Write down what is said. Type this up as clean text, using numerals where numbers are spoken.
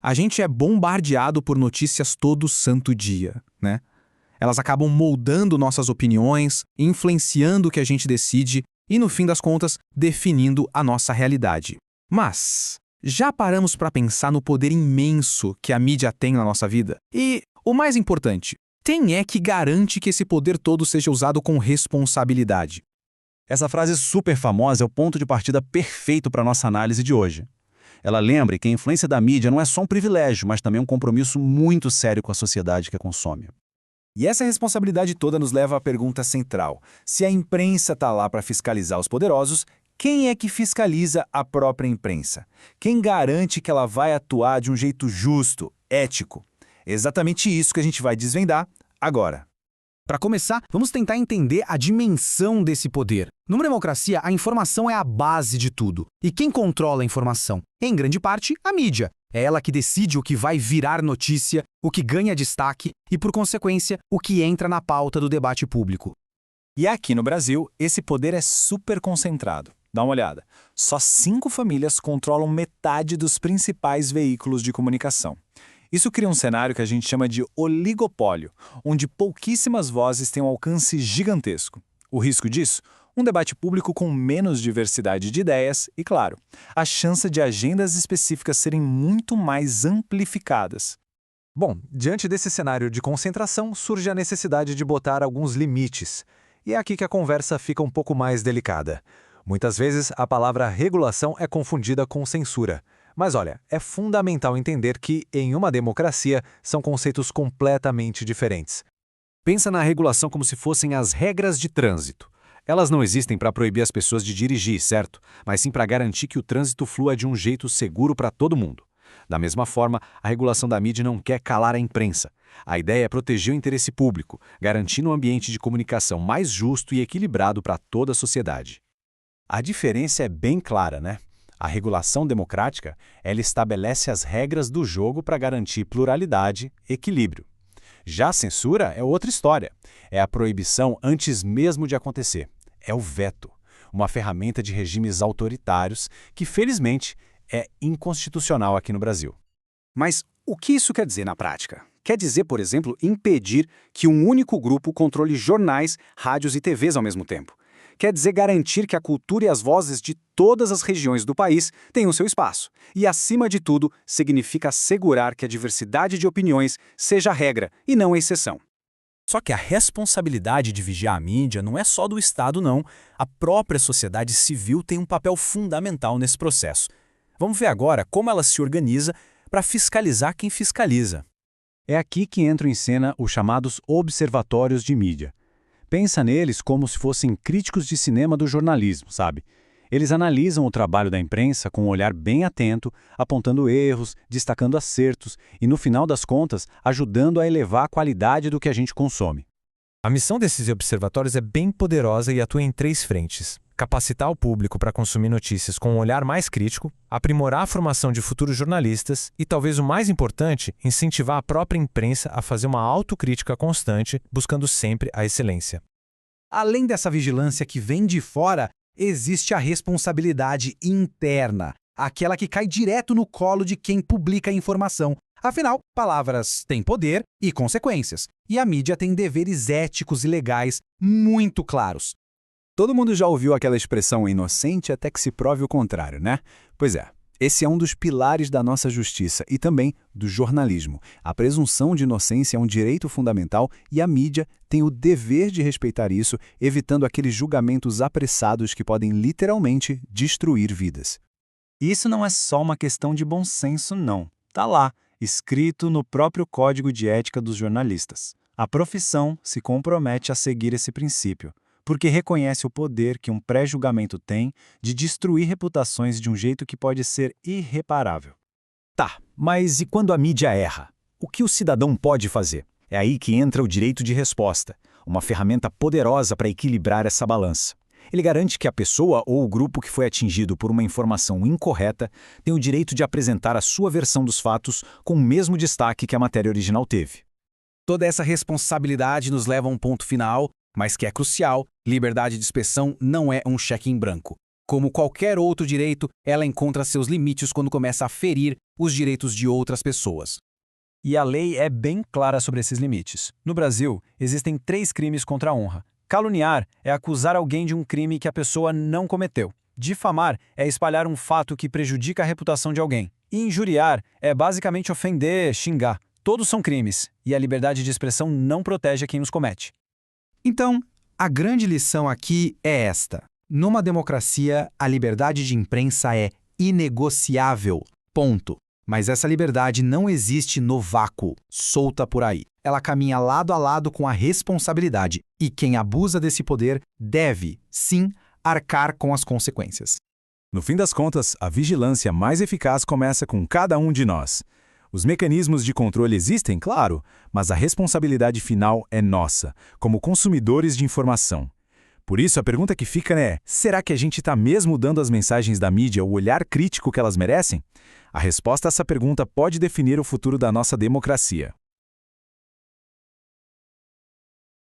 A gente é bombardeado por notícias todo santo dia, né? Elas acabam moldando nossas opiniões, influenciando o que a gente decide e, no fim das contas, definindo a nossa realidade. Mas já paramos para pensar no poder imenso que a mídia tem na nossa vida? E, o mais importante, quem é que garante que esse poder todo seja usado com responsabilidade? Essa frase super famosa é o ponto de partida perfeito para a nossa análise de hoje. Ela lembra que a influência da mídia não é só um privilégio, mas também um compromisso muito sério com a sociedade que a consome. E essa responsabilidade toda nos leva à pergunta central. Se a imprensa está lá para fiscalizar os poderosos, quem é que fiscaliza a própria imprensa? Quem garante que ela vai atuar de um jeito justo, ético? É exatamente isso que a gente vai desvendar agora. Para começar, vamos tentar entender a dimensão desse poder. Numa democracia, a informação é a base de tudo. E quem controla a informação? Em grande parte, a mídia. É ela que decide o que vai virar notícia, o que ganha destaque e, por consequência, o que entra na pauta do debate público. E aqui no Brasil, esse poder é super concentrado. Dá uma olhada. Só 5 famílias controlam metade dos principais veículos de comunicação. Isso cria um cenário que a gente chama de oligopólio, onde pouquíssimas vozes têm um alcance gigantesco. O risco disso? Um debate público com menos diversidade de ideias e, claro, a chance de agendas específicas serem muito mais amplificadas. Bom, diante desse cenário de concentração, surge a necessidade de botar alguns limites. E é aqui que a conversa fica um pouco mais delicada. Muitas vezes, a palavra regulação é confundida com censura. Mas olha, é fundamental entender que, em uma democracia, são conceitos completamente diferentes. Pensa na regulação como se fossem as regras de trânsito. Elas não existem para proibir as pessoas de dirigir, certo? Mas sim para garantir que o trânsito flua de um jeito seguro para todo mundo. Da mesma forma, a regulação da mídia não quer calar a imprensa. A ideia é proteger o interesse público, garantindo um ambiente de comunicação mais justo e equilibrado para toda a sociedade. A diferença é bem clara, né? A regulação democrática, ela estabelece as regras do jogo para garantir pluralidade e equilíbrio. Já a censura é outra história. É a proibição antes mesmo de acontecer. É o veto, uma ferramenta de regimes autoritários que, felizmente, é inconstitucional aqui no Brasil. Mas o que isso quer dizer na prática? Quer dizer, por exemplo, impedir que um único grupo controle jornais, rádios e TVs ao mesmo tempo. Quer dizer garantir que a cultura e as vozes de todas as regiões do país tenham seu espaço. E, acima de tudo, significa assegurar que a diversidade de opiniões seja a regra e não a exceção. Só que a responsabilidade de vigiar a mídia não é só do Estado, não. A própria sociedade civil tem um papel fundamental nesse processo. Vamos ver agora como ela se organiza para fiscalizar quem fiscaliza. É aqui que entram em cena os chamados observatórios de mídia. Pensa neles como se fossem críticos de cinema do jornalismo, sabe? Eles analisam o trabalho da imprensa com um olhar bem atento, apontando erros, destacando acertos e, no final das contas, ajudando a elevar a qualidade do que a gente consome. A missão desses observatórios é bem poderosa e atua em 3 frentes. Capacitar o público para consumir notícias com um olhar mais crítico, aprimorar a formação de futuros jornalistas e, talvez o mais importante, incentivar a própria imprensa a fazer uma autocrítica constante, buscando sempre a excelência. Além dessa vigilância que vem de fora, existe a responsabilidade interna, aquela que cai direto no colo de quem publica a informação. Afinal, palavras têm poder e consequências, e a mídia tem deveres éticos e legais muito claros. Todo mundo já ouviu aquela expressão inocente até que se prove o contrário, né? Pois é, esse é um dos pilares da nossa justiça e também do jornalismo. A presunção de inocência é um direito fundamental e a mídia tem o dever de respeitar isso, evitando aqueles julgamentos apressados que podem literalmente destruir vidas. Isso não é só uma questão de bom senso, não. Tá lá, escrito no próprio Código de Ética dos Jornalistas. A profissão se compromete a seguir esse princípio, porque reconhece o poder que um pré-julgamento tem de destruir reputações de um jeito que pode ser irreparável. Tá, mas e quando a mídia erra? O que o cidadão pode fazer? É aí que entra o direito de resposta, uma ferramenta poderosa para equilibrar essa balança. Ele garante que a pessoa ou o grupo que foi atingido por uma informação incorreta tem o direito de apresentar a sua versão dos fatos com o mesmo destaque que a matéria original teve. Toda essa responsabilidade nos leva a um ponto final, mas que é crucial: liberdade de expressão não é um cheque em branco. Como qualquer outro direito, ela encontra seus limites quando começa a ferir os direitos de outras pessoas. E a lei é bem clara sobre esses limites. No Brasil, existem 3 crimes contra a honra. Caluniar é acusar alguém de um crime que a pessoa não cometeu. Difamar é espalhar um fato que prejudica a reputação de alguém. E injuriar é basicamente ofender, xingar. Todos são crimes, e a liberdade de expressão não protege quem os comete. Então, a grande lição aqui é esta. Numa democracia, a liberdade de imprensa é inegociável. Ponto. Mas essa liberdade não existe no vácuo, solta por aí. Ela caminha lado a lado com a responsabilidade, e quem abusa desse poder deve, sim, arcar com as consequências. No fim das contas, a vigilância mais eficaz começa com cada um de nós. Os mecanismos de controle existem, claro, mas a responsabilidade final é nossa, como consumidores de informação. Por isso, a pergunta que fica é: será que a gente está mesmo dando às mensagens da mídia o olhar crítico que elas merecem? A resposta a essa pergunta pode definir o futuro da nossa democracia.